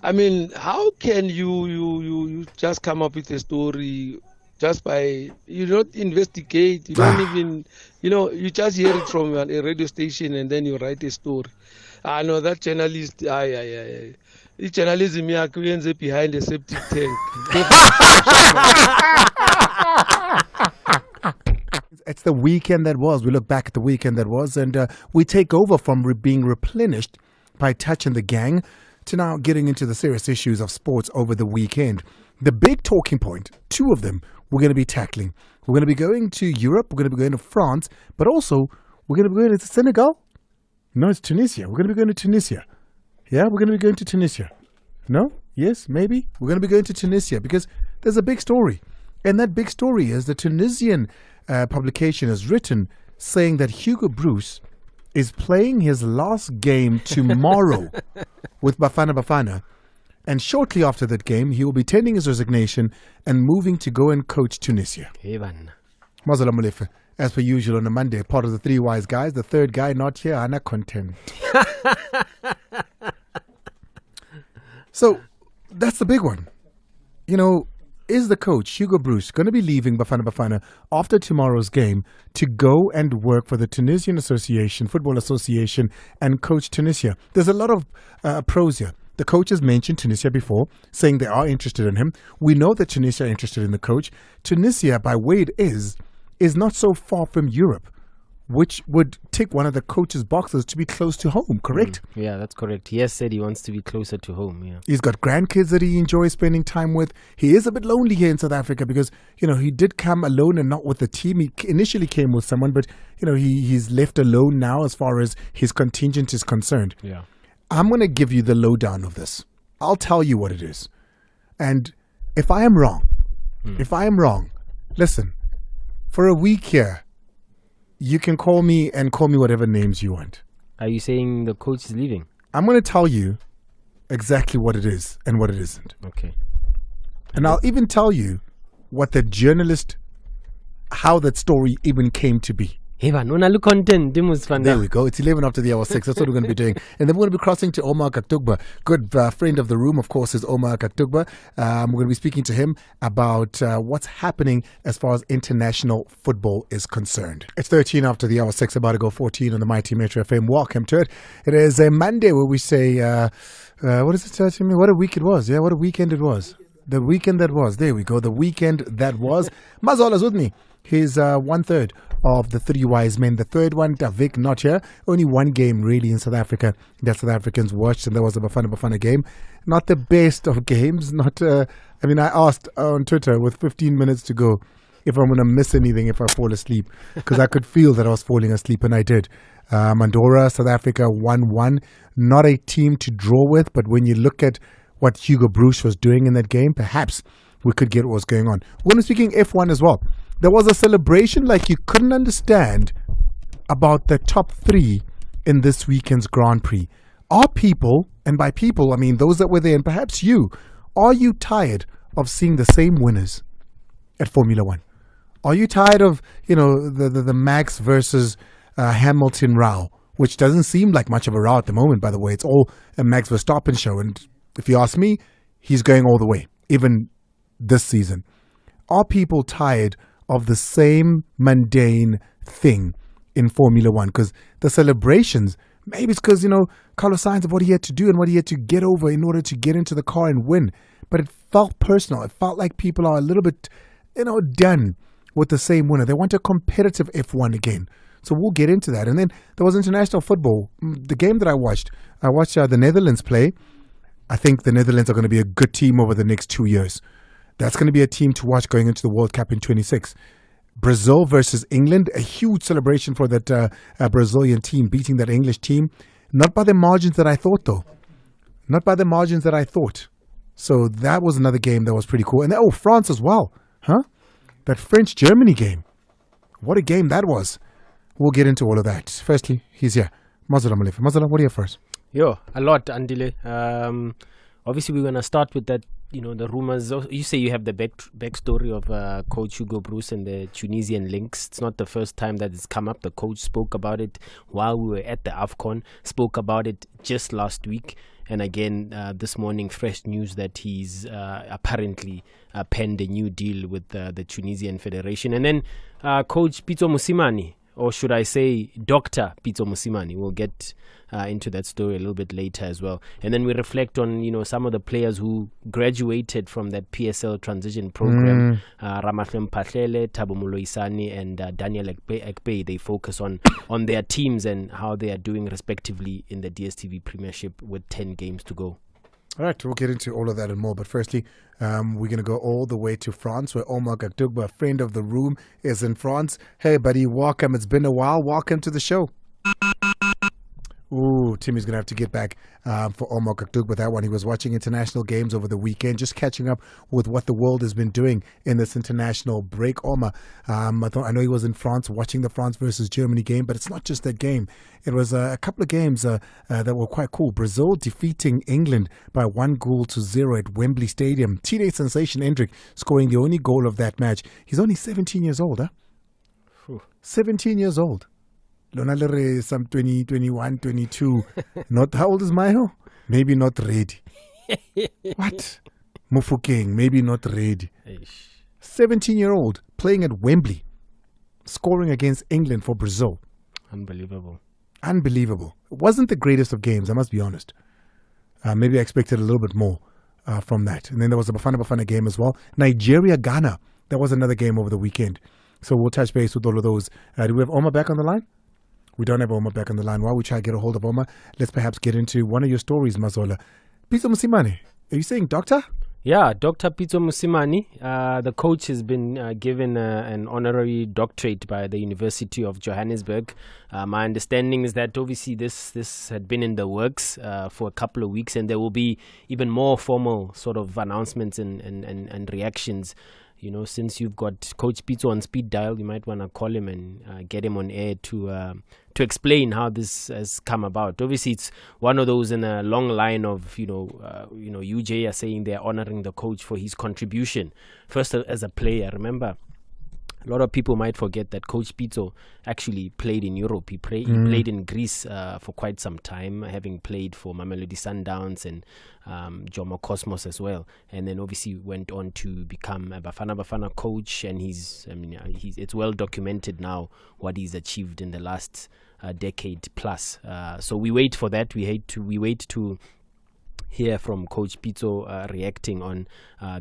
I mean, how can you just come up with a story just by you don't investigate, you don't even you just hear it from a radio station and then you write a story. I know that journalist. The journalism ends up behind a septic tank. It's the weekend that was. We look back at the weekend that was, and we take over from being replenished by Touch and the gang to now getting into the serious issues of sports over the weekend. The big talking point, two of them, we're going to be tackling. We're going to be going to Europe, we're going to be going to France, but also we're going to be going to Senegal. No, it's Tunisia. We're going to be going to Tunisia. Yeah, we're going to be going to Tunisia. No? Yes? Maybe? We're going to be going to Tunisia because there's a big story. And that big story is the Tunisian publication has written saying that Hugo Broos is playing his last game tomorrow with Bafana. And shortly after that game, he will be tendering his resignation and moving to go and coach Tunisia. Mazala Mulefe, as per usual on a Monday, part of the three wise guys. The third guy not here, Anna content. So that's the big one. You know, is the coach, Hugo Broos, going to be leaving Bafana after tomorrow's game to go and work for the Tunisian Football Association and coach Tunisia? There's a lot of pros here. The coach has mentioned Tunisia before, saying they are interested in him. We know that Tunisia are interested in the coach. Tunisia, by way it is not so far from Europe, which would tick one of the coach's boxes to be close to home, correct? Yeah, that's correct. He has said he wants to be closer to home, yeah. He's got grandkids that he enjoys spending time with. He is a bit lonely here in South Africa because, he did come alone and not with the team. He initially came with someone, but, he's left alone now as far as his contingent is concerned. Yeah. I'm going to give you the lowdown of this. I'll tell you what it is. And if I am wrong, listen, for a week here, you can call me whatever names you want. Are you saying the coach is leaving? I'm going to tell you exactly what it is and what it isn't. Okay. And I'll even tell you what the journalist, how that story even came to be. There we go. It's 11 after the hour 6. That's what we're going to be doing. And then we're going to be crossing to Omar Katugba. Good friend of the room, of course, is Omar Katugba. We're going to be speaking to him about what's happening as far as international football is concerned. It's 13 after the hour 6, about to go 14 on the Mighty Metro FM. Welcome to it. It is a Monday where we say, what does it say to me? What a week it was. Yeah, what a weekend it was. The weekend that was. There we go. The weekend that was. Mazola's with me. He's 1/3 of the three wise men. The third one, Davik, not here. Only one game really in South Africa that South Africans watched, and that was the Bafana game. Not the best of games. I asked on Twitter with 15 minutes to go if I'm going to miss anything if I fall asleep, because I could feel that I was falling asleep, and I did. Mandora, South Africa 1-1. Not a team to draw with, but when you look at what Hugo Broos was doing in that game, perhaps we could get what was going on. We're going to be speaking F1 as well. There was a celebration like you couldn't understand about the top three in this weekend's Grand Prix. Are people, and by people I mean those that were there, and perhaps you, are you tired of seeing the same winners at Formula One? Are you tired of, the Max versus Hamilton row, which doesn't seem like much of a row at the moment, by the way. It's all a Max Verstappen show, and if you ask me, he's going all the way, even this season. Are people tired of the same mundane thing in Formula One? Because the celebrations, maybe it's because, Carlos Sainz of what he had to do and what he had to get over in order to get into the car and win. But it felt personal. It felt like people are a little bit, done with the same winner. They want a competitive F1 again. So we'll get into that. And then there was international football. The game that I watched the Netherlands play. I think the Netherlands are going to be a good team over the next 2 years. That's going to be a team to watch going into the World Cup in 26. Brazil versus England, a huge celebration for that Brazilian team beating that English team. Not by the margins that I thought, though. Not by the margins that I thought. So that was another game that was pretty cool. And France as well. Huh? That French-Germany game. What a game that was. We'll get into all of that. Firstly, he's here. Mazala Malefe. Mazala, what are you first? Yo, a lot, Andile. Obviously, we're going to start with that, the rumors. You say you have the backstory of Coach Hugo Broos and the Tunisian links. It's not the first time that it's come up. The coach spoke about it while we were at the AFCON, spoke about it just last week. And again, this morning, fresh news that he's apparently penned a new deal with the Tunisian Federation. And then Coach Pitso Mosimane, or should I say Dr. Pitso Mosimane. We'll get into that story a little bit later as well. And then we reflect on, some of the players who graduated from that PSL transition program. Ramahlwe Mphahlele, Thabo Moloisane, and Daniel Ekpe. They focus on their teams and how they are doing respectively in the DStv Premiership with 10 games to go. All right, we'll get into all of that and more. But firstly, we're going to go all the way to France, where Omar Gakdugba, a friend of the room, is in France. Hey, buddy, welcome. It's been a while. Welcome to the show. Ooh, Timmy's going to have to get back for Omar Gakdugba with that one. He was watching international games over the weekend, just catching up with what the world has been doing in this international break. Omar, I know he was in France watching the France versus Germany game, but it's not just that game. It was a couple of games that were quite cool. Brazil defeating England by 1-0 at Wembley Stadium. Teenage sensation Hendrik scoring the only goal of that match. He's only 17 years old, huh? Whew. 17 years old. Lonalere some 20, 21, 22. Not, how old is Mayo? Maybe not ready. What? Mufokeng, maybe not ready. 17-year-old playing at Wembley, scoring against England for Brazil. Unbelievable. It wasn't the greatest of games, I must be honest. Maybe I expected a little bit more from that. And then there was a Bafana game as well. Nigeria-Ghana. That was another game over the weekend. So we'll touch base with all of those. Do we have Omar back on the line? We don't have Omar back on the line. While we try to get a hold of Omar, let's perhaps get into one of your stories, Mazola. Pitso Mosimane, are you saying doctor? Yeah, Dr. Pitso Mosimane. The coach has been given an honorary doctorate by the University of Johannesburg. My understanding is that obviously this had been in the works for a couple of weeks, and there will be even more formal sort of announcements and reactions. Since you've got Coach Pitso on speed dial, you might want to call him and get him on air to explain how this has come about. Obviously, it's one of those in a long line of, UJ are saying they're honoring the coach for his contribution. First, as a player, remember, a lot of people might forget that Coach Pitso actually played in Europe. He played in Greece for quite some time, having played for Mamelodi Sundowns and Jomo Cosmos as well. And then obviously went on to become a Bafana coach. And it's well documented now what he's achieved in the last decade plus. So we wait for that. We wait to hear from Coach Pitso reacting on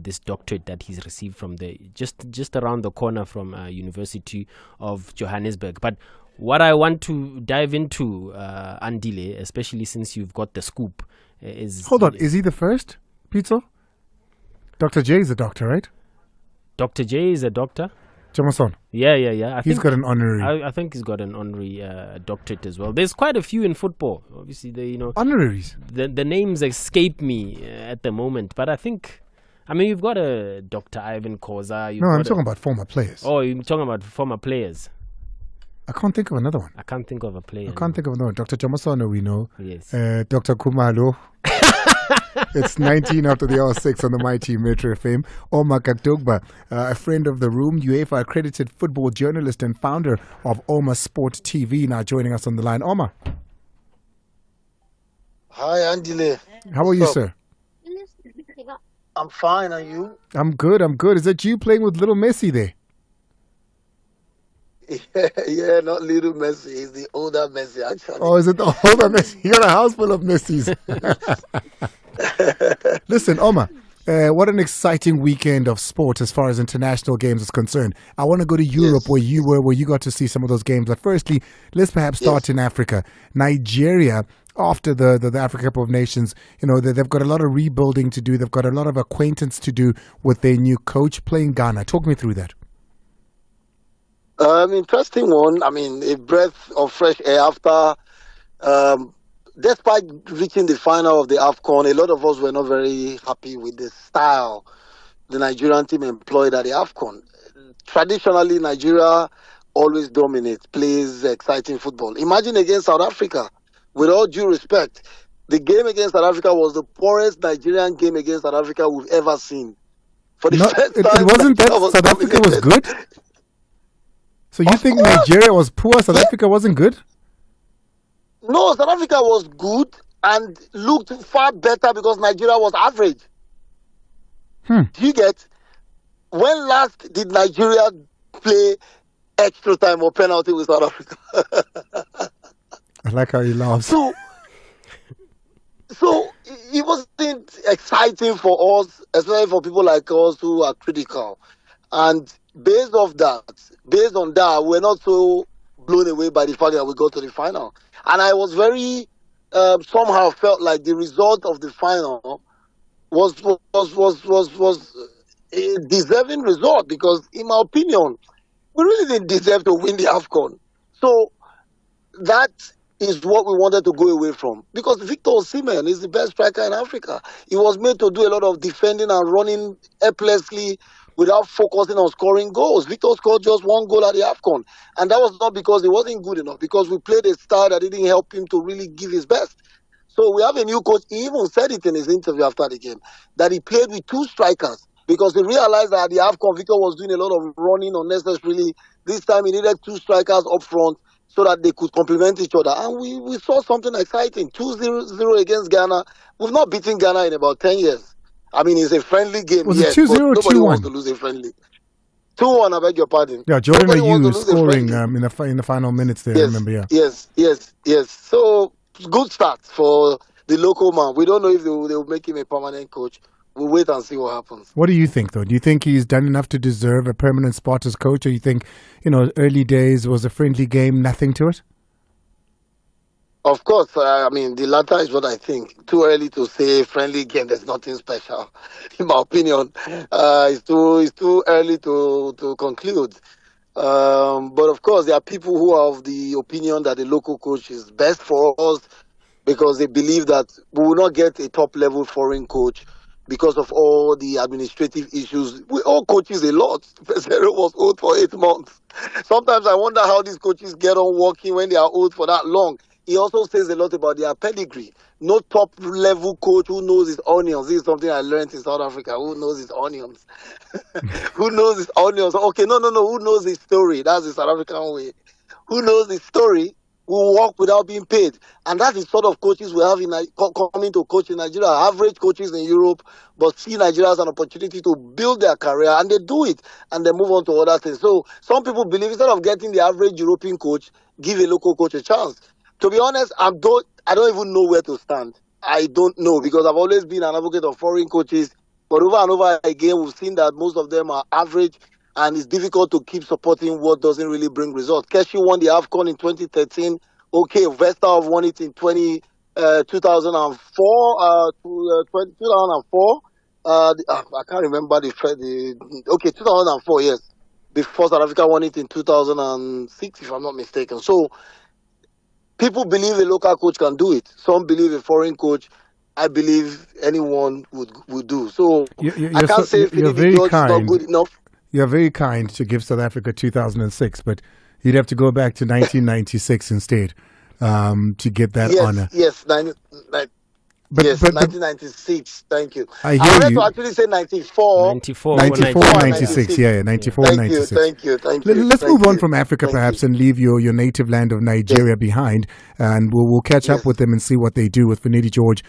this doctorate that he's received from the just around the corner from University of Johannesburg. But what I want to dive into, Andile, especially since you've got the scoop, is... Hold on, is he the first, Pitso? Dr. J is a doctor, right? Dr. J is a doctor? Jamason. Yeah. He's got an honorary. I think he's got an honorary doctorate as well. There's quite a few in football. Obviously, honoraries. The names escape me at the moment, but I think, you've got a Dr. Ivan Koza. No, I'm talking about former players. Oh, you're talking about former players. I can't think of another one. I can't think of a player. I can't think of another one. Dr. Jamason, we know. Yes. Dr. Kumalo. It's 19 after the hour 6 on the Mighty Metro FM. Omar Gakdugba, a friend of the room, UEFA accredited football journalist and founder of Omar Sport TV, now joining us on the line. Omar. Hi, Andile. How are you, sir? I'm fine, are you? I'm good. Is that you playing with little Messi there? Yeah, not little Messi. He's the older Messi, actually. Oh, is it the older Messi? You got a house full of Messis. Listen, Omar, what an exciting weekend of sport as far as international games is concerned. I want to go to Europe, yes, where you got to see some of those games. But firstly, let's perhaps start in Africa. Nigeria, after the Africa Cup of Nations, they've got a lot of rebuilding to do. They've got a lot of acquaintance to do with their new coach playing Ghana. Talk me through that. Interesting one. A breath of fresh air after, despite reaching the final of the AFCON, a lot of us were not very happy with the style the Nigerian team employed at the AFCON. Traditionally, Nigeria always dominates, plays exciting football. Imagine against South Africa. With all due respect, the game against South Africa was the poorest Nigerian game against South Africa we've ever seen. For the first time, it wasn't that South Africa was good? So you think Nigeria was poor, South Africa wasn't good? No, South Africa was good. and looked far better because Nigeria was average. Do you get? When last did Nigeria play extra time or penalty with South Africa? I like how you laugh. So it wasn't exciting for us, especially for people like us who are critical. And based on that, we're not so blown away by the fact that we got to the final. And I was very somehow felt like the result of the final was a deserving result, because in my opinion, we really didn't deserve to win the AFCON. So that is what we wanted to go away from, because Victor Osimhen is the best striker in Africa. He was made to do a lot of defending and running helplessly without focusing on scoring goals. Victor scored just one goal at the AFCON, and that was not because he wasn't good enough, because we played a style that didn't help him to really give his best. So we have a new coach. He even said it in his interview after the game, that he played with two strikers, because he realized that at the AFCON, Victor was doing a lot of running unnecessarily. This time he needed two strikers up front so that they could complement each other. And we saw something exciting. 2-0 against Ghana. We've not beaten Ghana in about 10 years. I mean, it's a friendly game. Was yes, it 2-0 or nobody 2-1? wants to lose a friendly. 2-1, I beg your pardon. Yeah, Jordan Ayew scoring in the final minutes there, yes, I remember, yeah. Yes. So, good start for the local man. We don't know if they will make him a permanent coach. We'll wait and see what happens. What do you think, though? Do you think he's done enough to deserve a permanent spot as coach, or you think, early days was a friendly game, nothing to it? Of course, I mean, the latter is what I think. Too early to say friendly game, there's nothing special. In my opinion, it's too early to conclude. But of course, there are people who are of the opinion that the local coach is best for us, because they believe that we will not get a top-level foreign coach because of all the administrative issues. We owe coaches a lot. Pesero was owed for 8 months. Sometimes I wonder how these coaches get on working when they are owed for that long. He also says a lot about their pedigree. No top-level coach who knows his onions. This is something I learned in South Africa. Who knows his onions? Who knows his onions? Okay, no. Who knows his story? That's the South African way. Who knows his story will work without being paid. And that's the sort of coaches we have coming to coach in Nigeria. Average coaches in Europe, but see Nigeria as an opportunity to build their career, and they do it, and they move on to other things. So some people believe instead of getting the average European coach, give a local coach a chance. To be honest, I don't even know where to stand. I don't know, because I've always been an advocate of foreign coaches, but over and over again, we've seen that most of them are average, and it's difficult to keep supporting what doesn't really bring results. Keshi won the AFCON in 2013. Okay, Vesta won it in 2004. 2004. I can't remember okay, 2004, yes. Before South Africa won it in 2006, if I'm not mistaken. So, people believe a local coach can do it. Some believe a foreign coach. I believe anyone would do. So, I can't say Philippe George is not good enough. You're very kind to give South Africa 2006, but you'd have to go back to 1996 instead to get that honor. Yes, 1996. Thank you. I wanted to actually say 94. 94, 96. Yeah, 94, 96. Thank you. Let's move on from Africa, perhaps, and leave your native land of Nigeria behind, and we'll catch up with them and see what they do with Finidi George.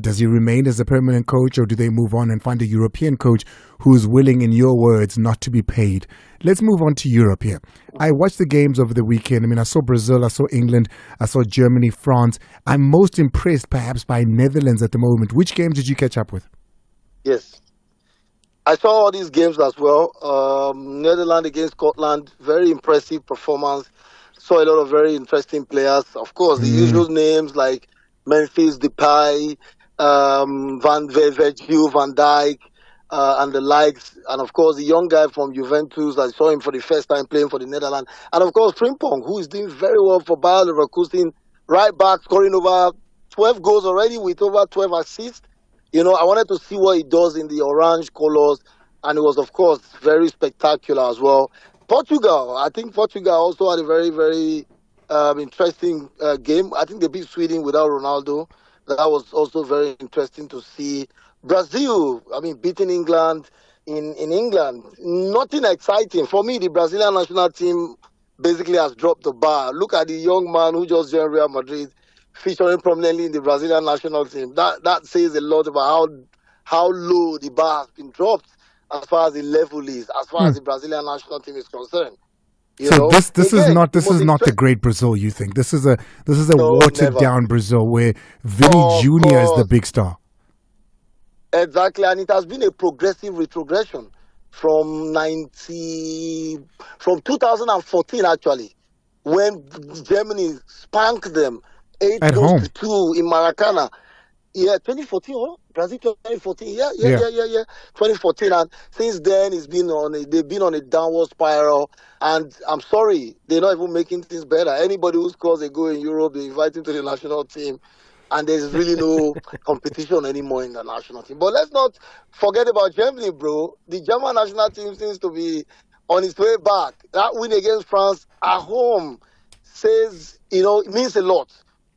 Does he remain as a permanent coach, or do they move on and find a European coach who's willing, in your words, not to be paid? Let's move on to Europe here. I watched the games over the weekend. I mean, I saw Brazil, I saw England, I saw Germany, France. I'm most impressed, perhaps, by Netherlands at the moment. Which games did you catch up with? Yes. I saw all these games as well. Netherlands against Scotland, very impressive performance. Saw a lot of very interesting players. Of course, the usual names like Memphis Depay, Van Dijk, and the likes. And of course, the young guy from Juventus, I saw him for the first time playing for the Netherlands. And of course, Frimpong, who is doing very well for Bayer Leverkusen, right back, scoring over 12 goals already with over 12 assists. I wanted to see what he does in the orange colors, and it was, of course, very spectacular as well. Portugal, I think Portugal also had a very, very interesting game. I think they beat Sweden without Ronaldo. That was also very interesting to see. Brazil, beating England in England. Nothing exciting. For me, the Brazilian national team basically has dropped the bar. Look at the young man who just joined Real Madrid. featuring prominently in the Brazilian national team. That says a lot about how low the bar has been dropped as far as the level is, as far as the Brazilian national team is concerned. So this is not the great Brazil, you think? This is a watered down Brazil where Vinny Jr. is the big star. Exactly, and it has been a progressive retrogression from 2014 actually, when Germany spanked them 8-2 in Maracana. Yeah, 2014, Brazil 2014. Yeah. 2014, and since then they've been on a downward spiral. And I'm sorry, they're not even making things better. Anybody who scores a goal in Europe, they invite him to the national team, and there's really no competition anymore in the national team. But let's not forget about Germany, bro. The German national team seems to be on its way back. That win against France at home says, it means a lot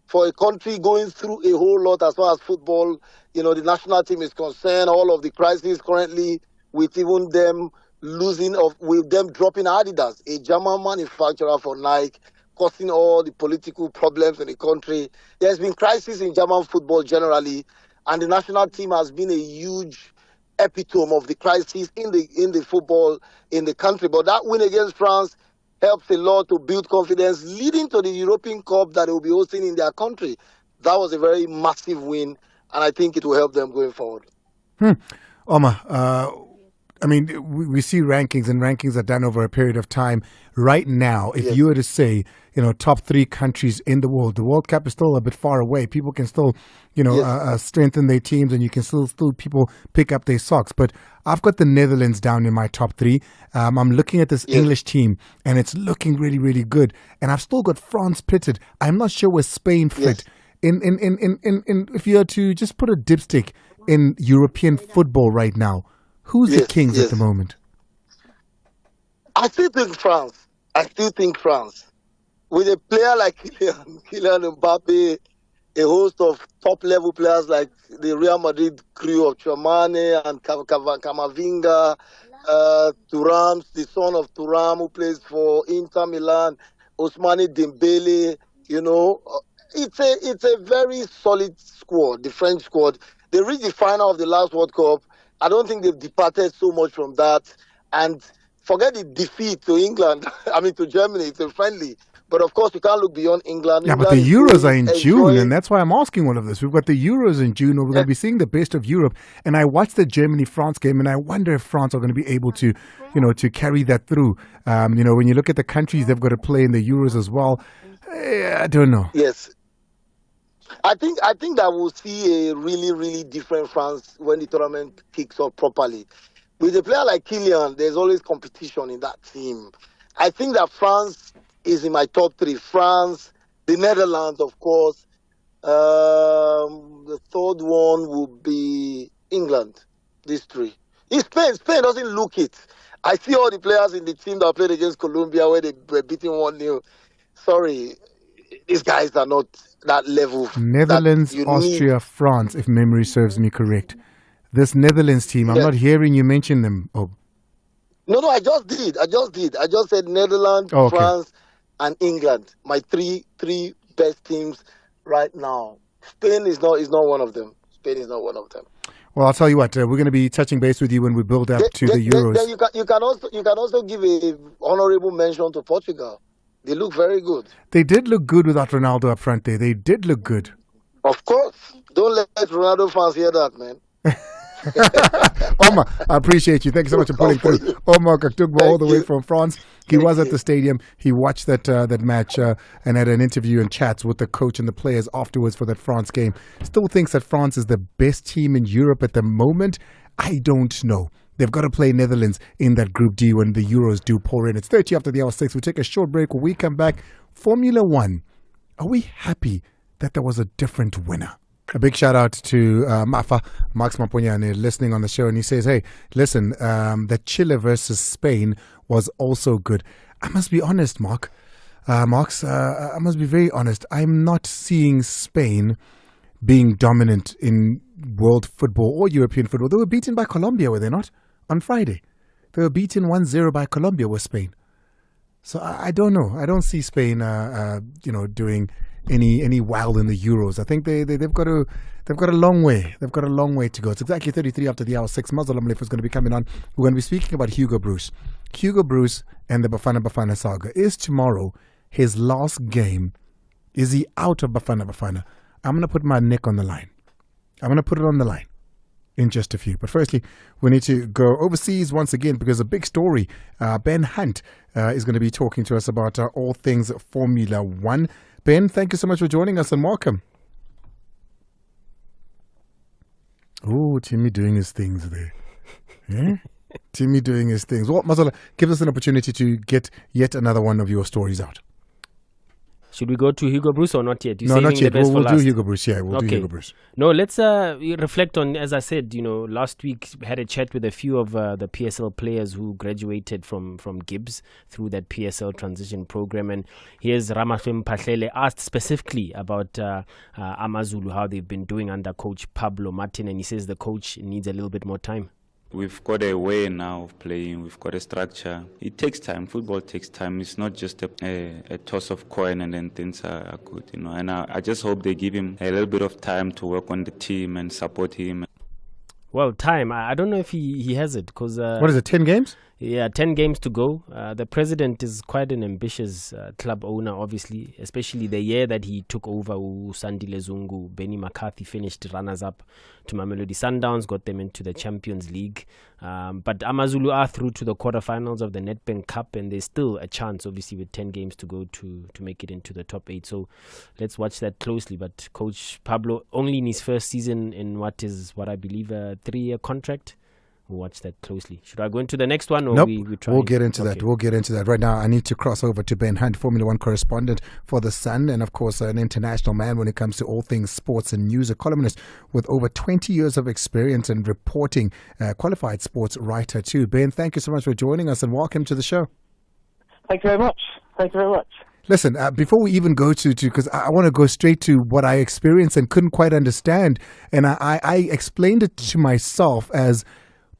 for a country going through a whole lot as far as football, the national team is concerned. All of the crises currently, with even them with them dropping Adidas, a German manufacturer for Nike, causing all the political problems in the country. There's been crisis in German football generally, and the national team has been a huge epitome of the crisis in the football in the country. But that win against France helps a lot to build confidence, leading to the European Cup that they will be hosting in their country. That was a very massive win, and I think it will help them going forward. Omar, we see rankings, and rankings are done over a period of time. Right now, if you were to say, top 3 countries in the World Cup is still a bit far away. People can still, strengthen their teams, and you can still people pick up their socks. But I've got the Netherlands down in my top 3. I'm looking at this English team, and it's looking really, really good. And I've still got France pitted. I'm not sure where Spain fit. In if you were to just put a dipstick in European football right now, who's the kings at the moment? I still think France. With a player like Kylian Mbappe, a host of top-level players like the Real Madrid crew of Tchouameni and Camavinga, Thuram, the son of Thuram, who plays for Inter Milan, Ousmane Dembele, it's a very solid squad, the French squad. They reached the final of the last World Cup. I don't think they've departed so much from that. And forget the defeat to to Germany. It's a friendly. But of course, you can't look beyond England. But the Euros are in June, and that's why I'm asking all of this. We've got the Euros in June, where we're going to be seeing the best of Europe. And I watched the Germany-France game, and I wonder if France are going to be able to, to carry that through. When you look at the countries they've got to play in the Euros as well, I don't know. Yes. I think that we'll see a really, really different France when the tournament kicks off properly. With a player like Kylian, there's always competition in that team. I think that France is in my top 3. France, the Netherlands, of course. The third one would be England. These 3. In Spain doesn't look it. I see all the players in the team that played against Colombia where they were beating 1-0. Sorry, these guys are not that level. Netherlands, Austria, France, if memory serves me correct. This Netherlands team, I'm not hearing you mention them. Oh. No, I just did. I just said Netherlands, France, and England. My three best teams right now. Spain is not one of them. Well, I'll tell you what. We're going to be touching base with you when we build up to the Euros. Then you can also give a honorable mention to Portugal. They look very good. They did look good without Ronaldo up front there. They did look good. Of course. Don't let Ronaldo fans hear that, man. Omar, I appreciate you. Thank you so much for pulling through. Omar Kaktugba, all the way from France. He was at the stadium. He watched that match and had an interview and chats with the coach and the players afterwards for that France game. Still thinks that France is the best team in Europe at the moment. I don't know. They've got to play Netherlands in that Group D when the Euros do pour in. It's 30 after the hour 6. We'll take a short break. When we come back, Formula One. Are we happy that there was a different winner? A big shout out to Max Mamponyane, listening on the show. And he says, hey, listen, the Chile versus Spain was also good. I must be honest, Mark. I must be very honest. I'm not seeing Spain being dominant in world football or European football. They were beaten by Colombia, were they not? On Friday. They were beaten 1-0 by Colombia with Spain. So I don't know. I don't see Spain, doing any while in the Euros. I think they've got a long way. They've got a long way to go. It's exactly 33 after the hour 6. Muzzle Amlif is going to be coming on. We're going to be speaking about Hugo Broos. Hugo Broos and the Bafana saga. Is tomorrow his last game? Is he out of Bafana? I'm going to put my neck on the line. I'm going to put it on the line in just a few. But firstly, we need to go overseas once again because a big story. Ben Hunt is going to be talking to us about all things Formula One. Ben, thank you so much for joining us and welcome. Oh, Timmy doing his things there. Yeah? Timmy doing his things. Well, Mazala, give us an opportunity to get yet another one of your stories out. Should we go to Hugo Broos or not yet? No, not yet. We'll do Hugo Broos. Yeah, we'll do Hugo Broos. No, let's reflect on, as I said, last week we had a chat with a few of the PSL players who graduated from Gibbs through that PSL transition program. And here's Ramafem Pahlele asked specifically about Amazulu, how they've been doing under coach Pablo Martin. And he says the coach needs a little bit more time. We've got a way now of playing. We've got a structure. It takes time. Football takes time. It's not just a toss of coin and then things are good, And I just hope they give him a little bit of time to work on the team and support him. Well, time. I don't know if he has it because... what is it, 10 games? Yeah, 10 games to go. The president is quite an ambitious club owner, obviously, especially the year that he took over. Sandile Zungu, Benny McCarthy finished runners-up to Mamelodi Sundowns, got them into the Champions League. But Amazulu are through to the quarterfinals of the Nedbank Cup, and there's still a chance, obviously, with 10 games to go to make it into the top 8. So let's watch that closely. But Coach Pablo, only in his first season in what I believe, a 3-year contract. We'll watch that closely. Should I go into the next one? Or nope. we try? We'll get into that. We'll get into that. Right now, I need to cross over to Ben Hunt, Formula One correspondent for The Sun, and of course, an international man when it comes to all things sports and news, a columnist with over 20 years of experience in reporting, qualified sports writer too. Ben, thank you so much for joining us and welcome to the show. Thank you very much. Listen, before we even go to because I want to go straight to what I experienced and couldn't quite understand, and I explained it to myself as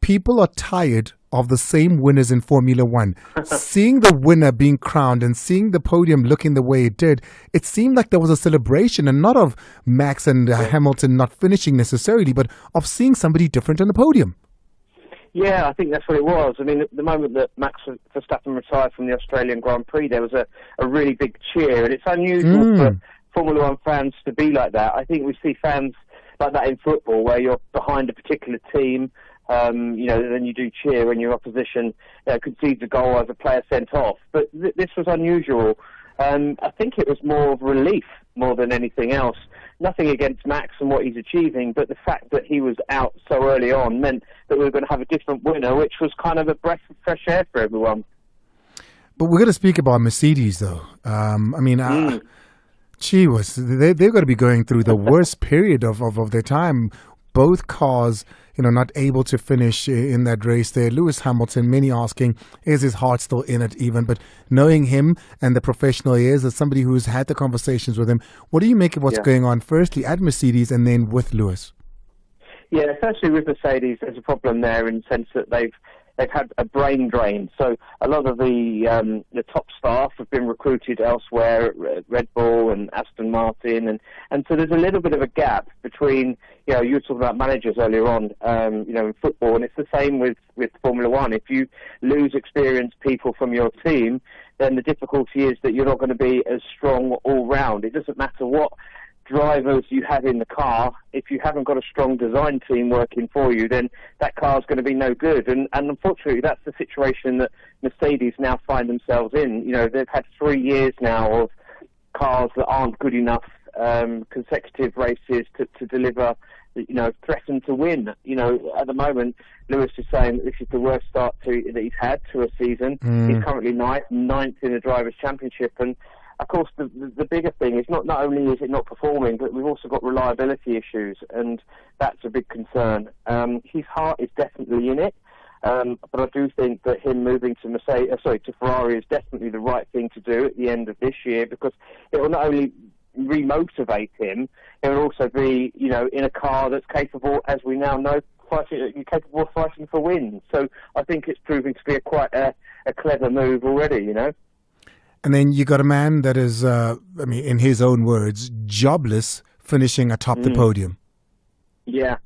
people are tired of the same winners in Formula One. Seeing the winner being crowned and seeing the podium looking the way it did, it seemed like there was a celebration, and not of Max and Hamilton not finishing necessarily, but of seeing somebody different on the podium. Yeah, I think that's what it was. I mean, the moment that Max Verstappen retired from the Australian Grand Prix, there was a really big cheer, and it's unusual for Formula One fans to be like that. I think we see fans like that in football, where you're behind a particular team, then you do cheer when your opposition concedes a goal as a player sent off. But this was unusual. I think it was more of relief more than anything else. Nothing against Max and what he's achieving, but the fact that he was out so early on meant that we were going to have a different winner, which was kind of a breath of fresh air for everyone. But we're going to speak about Mercedes, though. Gee whiz, they've got to be going through the worst period of their time. Both cars, not able to finish in that race there. Lewis Hamilton, many asking, is his heart still in it even? But knowing him and the professional he is, as somebody who's had the conversations with him, what do you make of what's going on, firstly at Mercedes and then with Lewis? Yeah, firstly with Mercedes, there's a problem there in the sense that they've had a brain drain. So a lot of the top staff have been recruited elsewhere, Red Bull and Aston Martin, and so there's a little bit of a gap between, you were talking about managers earlier on, in football, and it's the same with Formula One. If you lose experienced people from your team, then the difficulty is that you're not going to be as strong all round. It doesn't matter what drivers you have in the car. If you haven't got a strong design team working for you, then that car's going to be no good. And unfortunately, that's the situation that Mercedes now find themselves in. They've had 3 years now of cars that aren't good enough, consecutive races to deliver, threaten to win. At the moment, Lewis is saying that this is the worst start that he's had to a season. He's currently ninth in the Drivers' Championship, and of course, the bigger thing is not only is it not performing, but we've also got reliability issues, and that's a big concern. His heart is definitely in it, but I do think that him moving to Ferrari is definitely the right thing to do at the end of this year, because it will not only remotivate him, it will also be, in a car that's capable, as we now know, capable of fighting for wins. So I think it's proving to be quite a clever move already, And then you got a man that is, in his own words, jobless, finishing atop the podium. Yeah,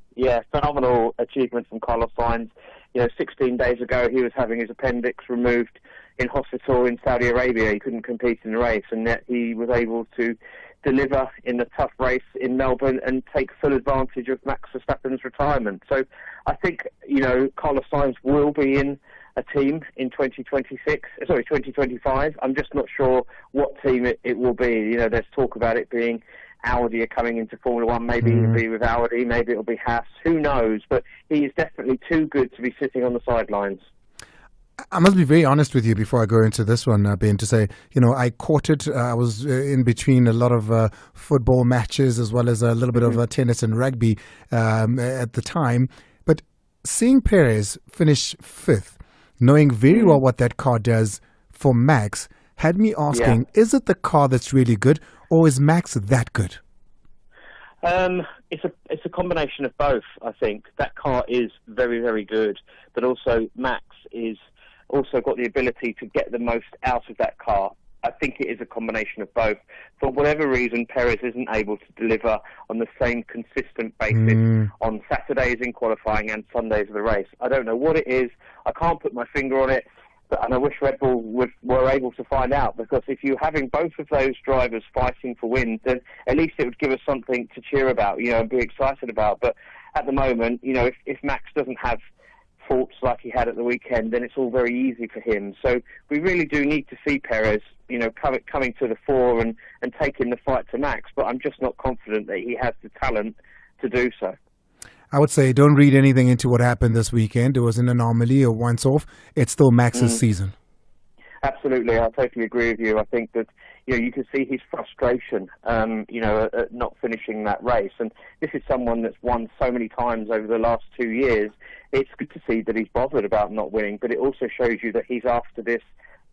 phenomenal achievement from Carlos Sainz. 16 days ago he was having his appendix removed in hospital in Saudi Arabia. He couldn't compete in the race, and yet he was able to deliver in the tough race in Melbourne and take full advantage of Max Verstappen's retirement. So I think, Carlos Sainz will be in a team in 2025. I'm just not sure what team it will be. There's talk about it being Audi are coming into Formula One. Maybe it'll be with Audi, maybe it'll be Haas. Who knows? But he is definitely too good to be sitting on the sidelines. I must be very honest with you before I go into this one, Ben, to say, I caught it. I was in between a lot of football matches as well as a little bit of tennis and rugby at the time. But seeing Perez finish fifth, knowing very well what that car does for Max, had me asking, is it the car that's really good, or is Max that good? It's a combination of both, I think. That car is very, very good, but also Max is also got the ability to get the most out of that car. I think it is a combination of both. For whatever reason, Perez isn't able to deliver on the same consistent basis on Saturdays in qualifying and Sundays of the race. I don't know what it is. I can't put my finger on it. And I wish Red Bull were able to find out, because if you're having both of those drivers fighting for wins, then at least it would give us something to cheer about, and be excited about. But at the moment, if Max doesn't have faults like he had at the weekend, then it's all very easy for him. So we really do need to see Perez, coming to the fore and taking the fight to Max. But I'm just not confident that he has the talent to do so. I would say don't read anything into what happened this weekend. It was an anomaly, a once-off. It's still Max's season. Absolutely, I totally agree with you. I think that you can see his frustration, at not finishing that race. And this is someone that's won so many times over the last 2 years. It's good to see that he's bothered about not winning, but it also shows you that he's after this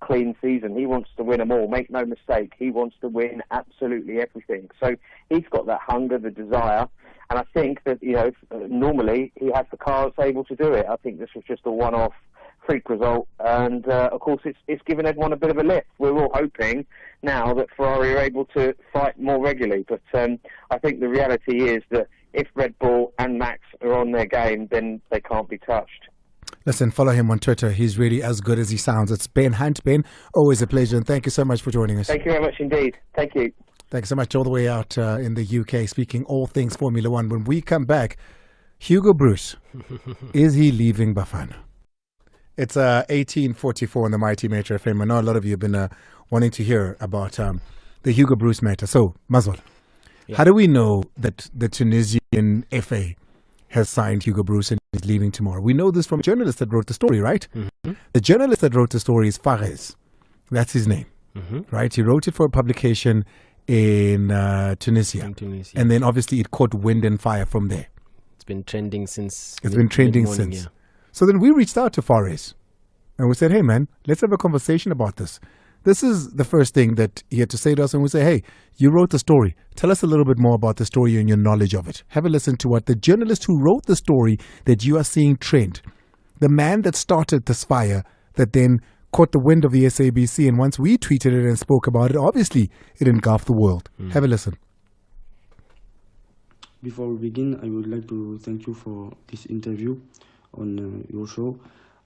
clean season. He wants to win them all. Make no mistake, he wants to win absolutely everything. So he's got that hunger, the desire. And I think that, normally he has the car that's able to do it. I think this was just a one-off freak result. And, of course, it's given everyone a bit of a lift. We're all hoping now that Ferrari are able to fight more regularly. But I think the reality is that if Red Bull and Max are on their game, then they can't be touched. Listen, follow him on Twitter. He's really as good as he sounds. It's Ben Hunt. Ben, always a pleasure. And thank you so much for joining us. Thank you very much indeed. Thank you. Thanks so much, all the way out in the UK, speaking all things Formula One. When we come back, Hugo Broos, is he leaving Bafana? It's 18:44 on the Mighty Metro FM. I know a lot of you have been wanting to hear about the Hugo Broos matter. So, Mazwal, how do we know that the Tunisian FA has signed Hugo Broos and is leaving tomorrow? We know this from a journalist that wrote the story, right? The journalist that wrote the story is Fares. That's his name, right? He wrote it for a publication in Tunisia. And then obviously it caught wind and fire from there. It's been trending since. It's been trending since. Yeah. So then we reached out to Fares and we said, hey man, let's have a conversation about this. This is the first thing that he had to say to us, and we say, hey, you wrote the story. Tell us a little bit more about the story and your knowledge of it. Have a listen to what the journalist who wrote the story that you are seeing trend, the man that started this fire that then caught the wind of the SABC, and once we tweeted it and spoke about it, obviously it engulfed the world. Have a listen. Before we begin, I would like to thank you for this interview on your show.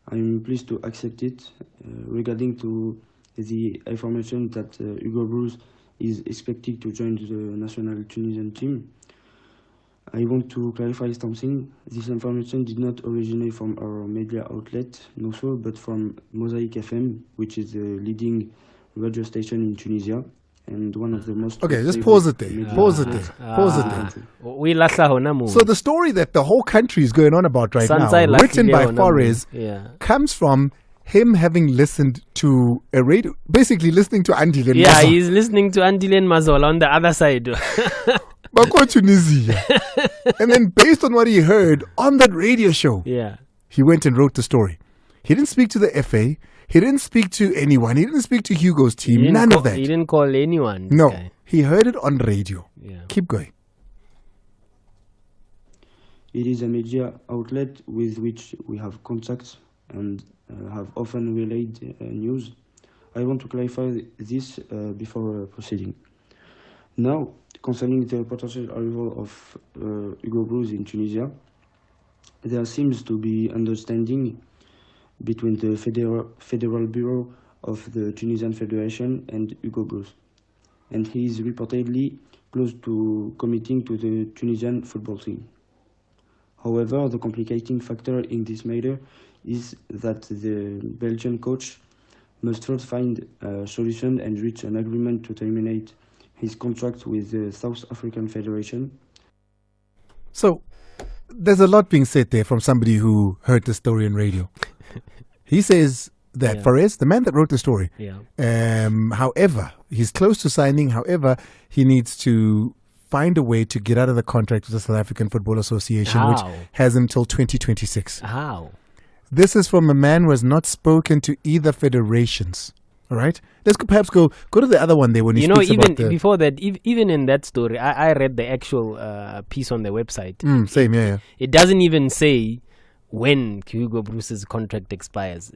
I'm pleased to accept it. Regarding to the information that Hugo Broos is expected to join the national Tunisian team, I want to clarify something. This information did not originate from our media outlet, no so, but from Mosaic FM, which is the leading radio station in Tunisia and one of the most... Okay, just pause it there. Pause it there. So the story that the whole country is going on about right now, written by Fares, comes from him having listened to a radio, basically listening to Andile. Yeah, he's listening to Andile and Mazol on the other side. Bako Tunisia. And then based on what he heard on that radio show, he went and wrote the story. He didn't speak to the FA. He didn't speak to anyone. He didn't speak to Hugo's team. None of that. He didn't call anyone. No, guy. He heard it on radio. Keep going. It is a media outlet with which we have contacts and have often relayed news. I want to clarify this before proceeding. Now, concerning the potential arrival of Hugo Broos in Tunisia, there seems to be understanding between the Federal Bureau of the Tunisian Federation and Hugo Broos, and he is reportedly close to committing to the Tunisian football team. However, the complicating factor in this matter is that the Belgian coach must first find a solution and reach an agreement to terminate his contract with the South African Federation. So, there's a lot being said there from somebody who heard the story on radio. He says that Fares, the man that wrote the story, however, he's close to signing. However, he needs to find a way to get out of the contract with the South African Football Association, which has him till 2026. How? This is from a man who has not spoken to either federations. All right, let's perhaps go to the other one there when he speaks even about before that, even in that story, I read the actual piece on the website. Same, yeah. It doesn't even say when Hugo Broos's contract expires,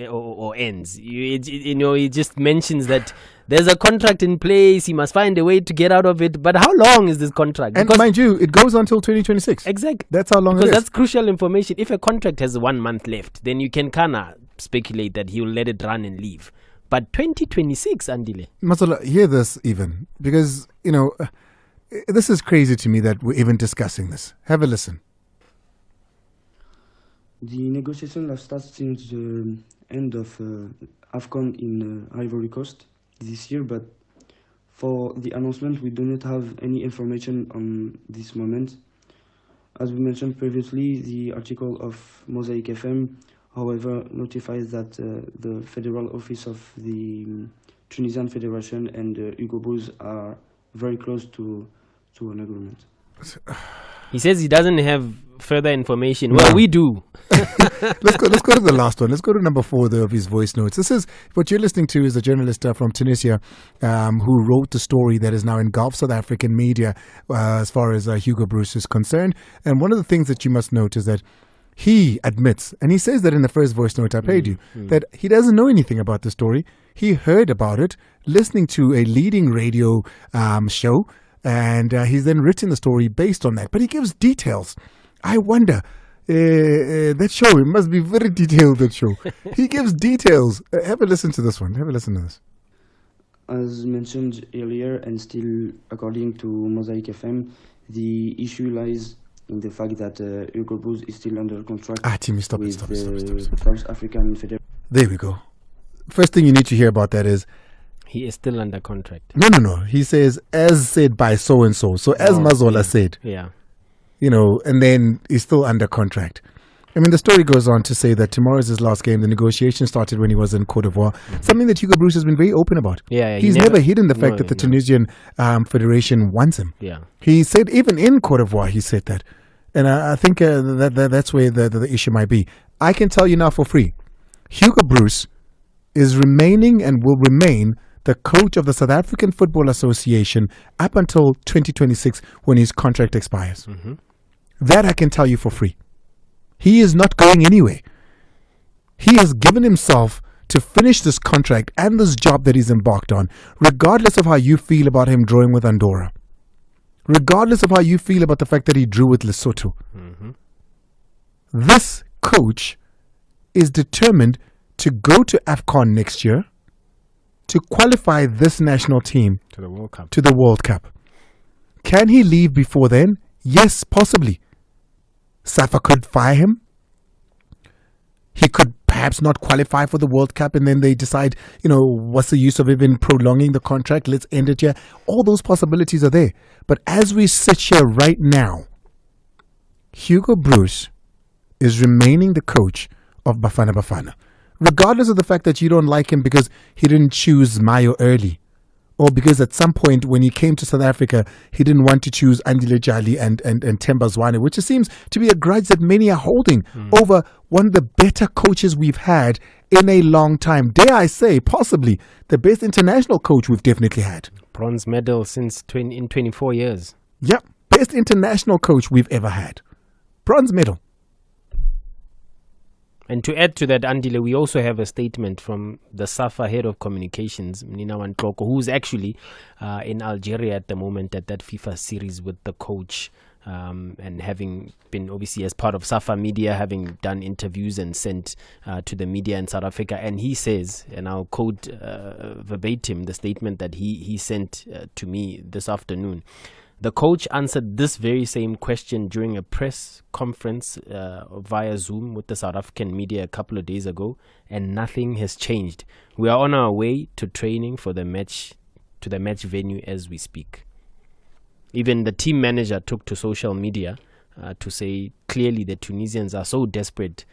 or ends. It just mentions that there's a contract in place. He must find a way to get out of it. But how long is this contract? And mind you, it goes until 2026. Exactly. That's how long it is. Because that's crucial information. If a contract has 1 month left, then you can kind of speculate that he'll let it run and leave. But 2026, Andile. Masola, hear this even, because, this is crazy to me that we're even discussing this. Have a listen. The negotiations have started since the end of AFCON in Ivory Coast this year, but for the announcement, we do not have any information on this moment. As we mentioned previously, the article of Mosaic FM, however, notifies that the Federal Office of the Tunisian Federation and Hugo Broos are very close to an agreement. He says he doesn't have further information. Well, we do. Let's go to the last one. Let's go to number 4 there of his voice notes. This is what you're listening to is a journalist from Tunisia who wrote the story that is now engulfed South African media as far as Hugo Broos is concerned. And one of the things that you must note is that he admits, and he says that in the first voice note I played you, that he doesn't know anything about the story. He heard about it listening to a leading radio show, and he's then written the story based on that. But he gives details. I wonder, that show, it must be very detailed, that show. He gives details. Have a listen to this one. Have a listen to this. As mentioned earlier, and still according to Mosaic FM, the issue lies in the fact that Hugo Broos is still under contract Timmy, stop with it. the South African Federation. There we go. First thing you need to hear about that is he is still under contract. No. He says, as said by so-and-so. So as Mazola said. Yeah. And then he's still under contract. I mean, the story goes on to say that tomorrow is his last game. The negotiation started when he was in Cote d'Ivoire. Something that Hugo Broos has been very open about. He's never hidden the fact that the Tunisian Federation wants him. Yeah. He said, even in Cote d'Ivoire, he said that. And I think that's where the issue might be. I can tell you now for free, Hugo Broos is remaining and will remain the coach of the South African Football Association up until 2026 when his contract expires. That I can tell you for free. He is not going anywhere. He has given himself to finish this contract and this job that he's embarked on, regardless of how you feel about him drawing with Andorra. Regardless of how you feel about the fact that he drew with Lesotho. This coach is determined to go to AFCON next year to qualify this national team to the World Cup. Can he leave before then? Yes, possibly. Safa could fire him. He could perhaps not qualify for the World Cup, and then they decide, what's the use of even prolonging the contract? Let's end it here. All those possibilities are there. But as we sit here right now, Hugo Broos is remaining the coach of Bafana. Regardless of the fact that you don't like him because he didn't choose Mayo early, or because at some point when he came to South Africa, he didn't want to choose Andile Jali and Themba Zwane, which seems to be a grudge that many are holding over one of the better coaches we've had in a long time. Dare I say, possibly the best international coach we've definitely had. Bronze medal since in 24 years. Yep, best international coach we've ever had. Bronze medal. And to add to that, Andile, we also have a statement from the Safa head of communications, Nina Wantloko, who's actually in Algeria at the moment at that FIFA series with the coach, and having been obviously as part of Safa Media, having done interviews and sent to the media in South Africa. And he says, and I'll quote verbatim the statement that he sent to me this afternoon. The coach answered this very same question during a press conference via Zoom with the South African media a couple of days ago, and nothing has changed. We are on our way to training for the match, to the match venue as we speak. Even the team manager took to social media to say clearly the Tunisians are so desperate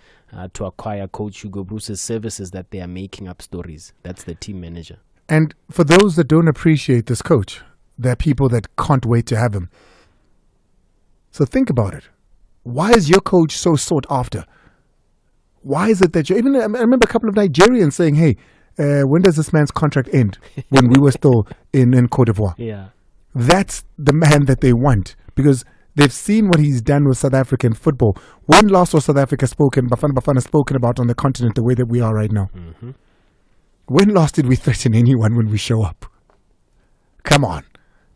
to acquire Coach Hugo Broos' services that they are making up stories. That's the team manager. And for those that don't appreciate this coach, there are people that can't wait to have him. So think about it. Why is your coach so sought after? Why is it that I remember a couple of Nigerians saying, hey, when does this man's contract end? When we were still in Cote d'Ivoire. Yeah. That's the man that they want, because they've seen what he's done with South African football. When last was South Africa spoken, Bafana spoken about on the continent the way that we are right now? Mm-hmm. When last did we threaten anyone when we show up? Come on.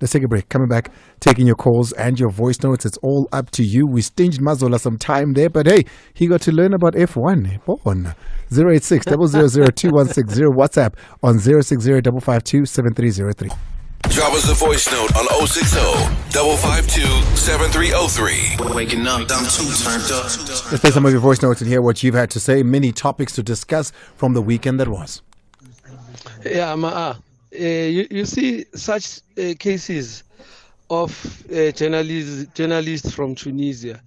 Let's take a break. Coming back, taking your calls and your voice notes. It's all up to you. We stinged Mazola some time there, but hey, he got to learn about F1. Born 086 0002160. WhatsApp on 060 552 7303. Drop us a voice note on 060 552 7303. Waking up, I'm too turned up. Let's play some of your voice notes and hear what you've had to say. Many topics to discuss from the weekend that was. Yeah, you see such cases of journalists from Tunisia.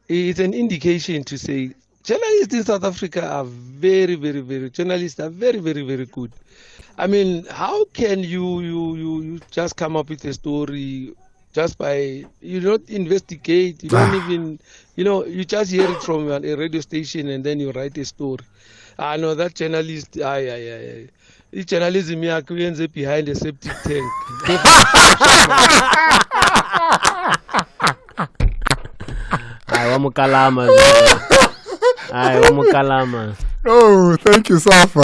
It's an indication to say journalists in South Africa are very, very, very, journalists are very, very, very good. I mean, how can you just come up with a story just by, you don't investigate, you don't even, you just hear it from a radio station and then you write a story. I know that journalist, the journalism is behind a septic tank. Oh, thank you, Safa.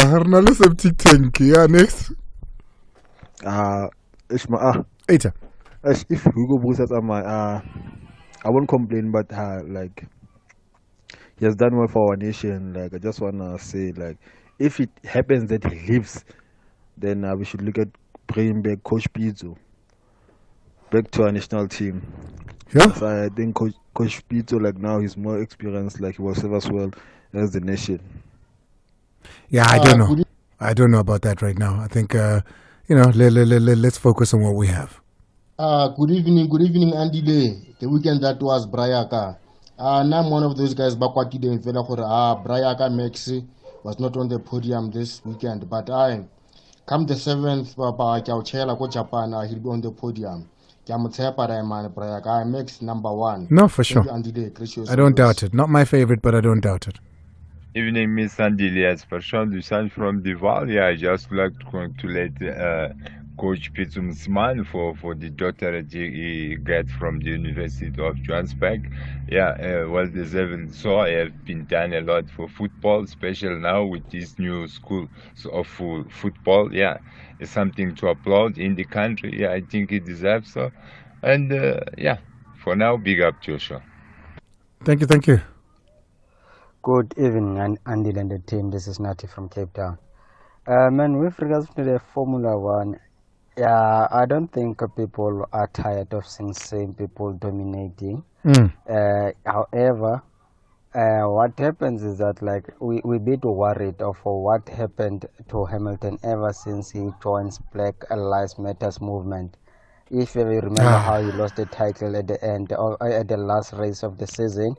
Septic tank. Yeah, next. Eita. If Hugo Broos has I won't complain, but he has done well for our nation. Like, I just wanna say, like, if it happens that he leaves, then we should look at bringing back Coach Pitso back to our national team. Yeah. I think Coach Pitso, like, now he's more experienced. Like, he will serve us well as the nation. Yeah, I don't know. I don't know about that right now. I think let's focus on what we have. Good evening, Andile. The weekend that was Brayaka. I'm one of those guys bakwatide in fela gore Brayaka Maxi was not on the podium this weekend, but come the 7th Chela ko Japan, he'll be on the podium. Brayaka Max number 1. No, for sure. Andile, I don't doubt it. Not my favorite, but I don't doubt it. Evening, Miss Andile. As Perchon Dusan from Dival. Yeah, I just would like to congratulate Coach Pitso Mosimane for the doctorate he got from the University of Johannesburg. Yeah, well deserved. So I have been done a lot for football, especially now with this new school of football. Yeah, it's something to applaud in the country. Yeah, I think he deserves so. And yeah, for now, big up Joshua. Thank you. Good evening, Andile and the team. This is Nati from Cape Town. Man, with regards to the Formula One, yeah, I don't think people are tired of seeing same people dominating. However, what happens is that, like, we bit worried of what happened to Hamilton ever since he joins Black Lives Matters movement. If you remember how he lost the title at the end, or at the last race of the season,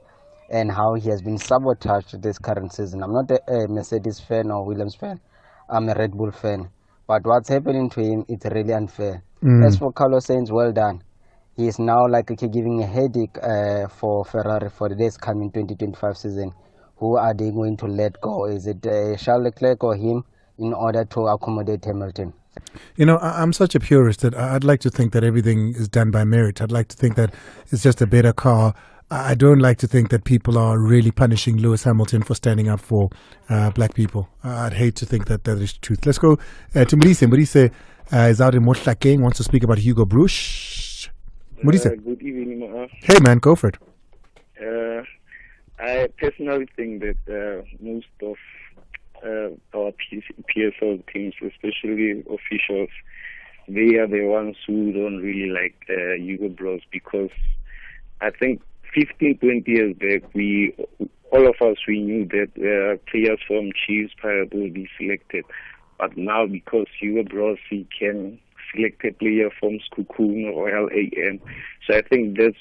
and how he has been sabotaged this current season. I'm not a Mercedes fan or Williams fan. I'm a Red Bull fan. But what's happening to him, it's really unfair. As for Carlos Sainz, well done. He is now like giving a headache for Ferrari for this coming 2025 season. Who are they going to let go? Is it Charles Leclerc or him in order to accommodate Hamilton? I'm such a purist that I'd like to think that everything is done by merit. I'd like to think that it's just a better car I don't like to think that people are really punishing Lewis Hamilton for standing up for black people. I'd hate to think that is the truth. Let's go to Maurice. Maurice is out in Mohlakeng, wants to speak about Hugo Broos. Maurice. Good evening. Hey, man, go for it. I personally think that most of our PSL teams, especially officials, they are the ones who don't really like Hugo Broos, because I think 15, 20 years back, all of us, we knew that players from Chiefs Pirate will be selected. But now, because Hugo Broos, he can select a player from Skukun or LAM. So I think that's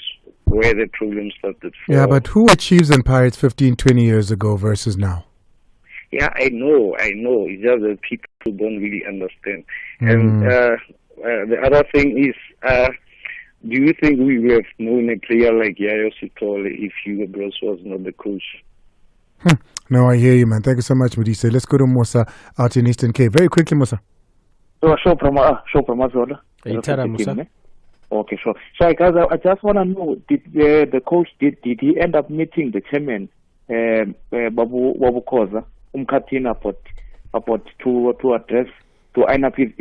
where the problem started. Yeah, but who were Chiefs and Pirates 15, 20 years ago versus now? Yeah, I know. It's just that people don't really understand. And the other thing is, do you think we would have known a player like Yayo Sitole if Hugo Broos was not the coach? No, I hear you, man. Thank you so much, Mudise. Let's go to Musa out in Eastern Cape. Very quickly, Musa. Show from Musa. Okay, sure. So, guys, I just want to know, did the coach did he end up meeting the chairman, Babu Koza, Umkatina, about to address, to iron up his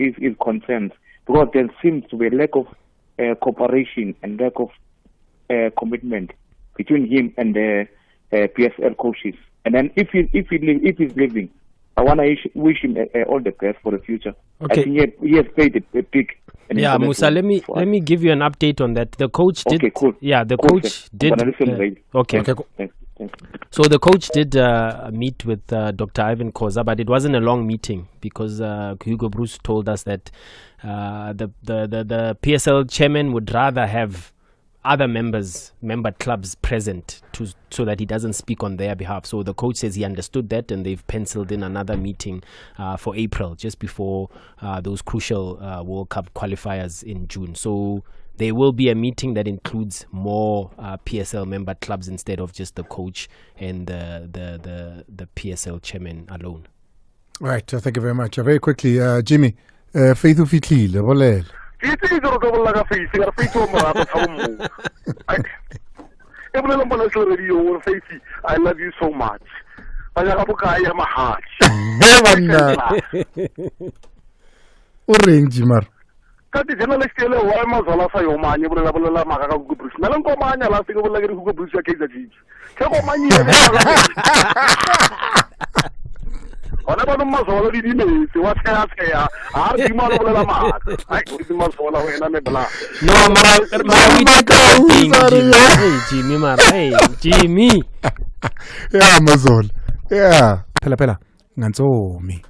concerns? Because there seems to be a lack of cooperation and lack of commitment between him and the PSL coaches. And then if he's leaving, I want to wish him all the best for the future. Okay. I think he has played a big. Yeah, Musa, let me give you an update on that. The coach did. Okay, cool. Yeah, the cool, coach did. Okay. Cool. Thanks. So the coach did meet with Dr. Ivan Koza, but it wasn't a long meeting because Hugo Broos told us that the PSL chairman would rather have other member clubs present so that he doesn't speak on their behalf. So the coach says he understood that, and they've penciled in another meeting for April, just before those crucial World Cup qualifiers in June. So there will be a meeting that includes more PSL member clubs instead of just the coach and the PSL chairman alone. Right, thank you very much. Very quickly, Jimmy, Faith Ufitlile, bolele. I love you so much. Kati journalist ele wa mazala sa yo manye bolela bolela maka ka Hugo Broos. Nala nko manya la se go bolela ke Hugo Broos ya Kaizer Chiefs. Ke go manye ele. Ona ba no mazala di dine se wa tsaya tsaya. Ha di ma bolela maka. Ai di ma sola wena me bla. No mara hey Jimmy mara hey Jimmy. Yeah, Amazon. Yeah. Phela ngantsomi.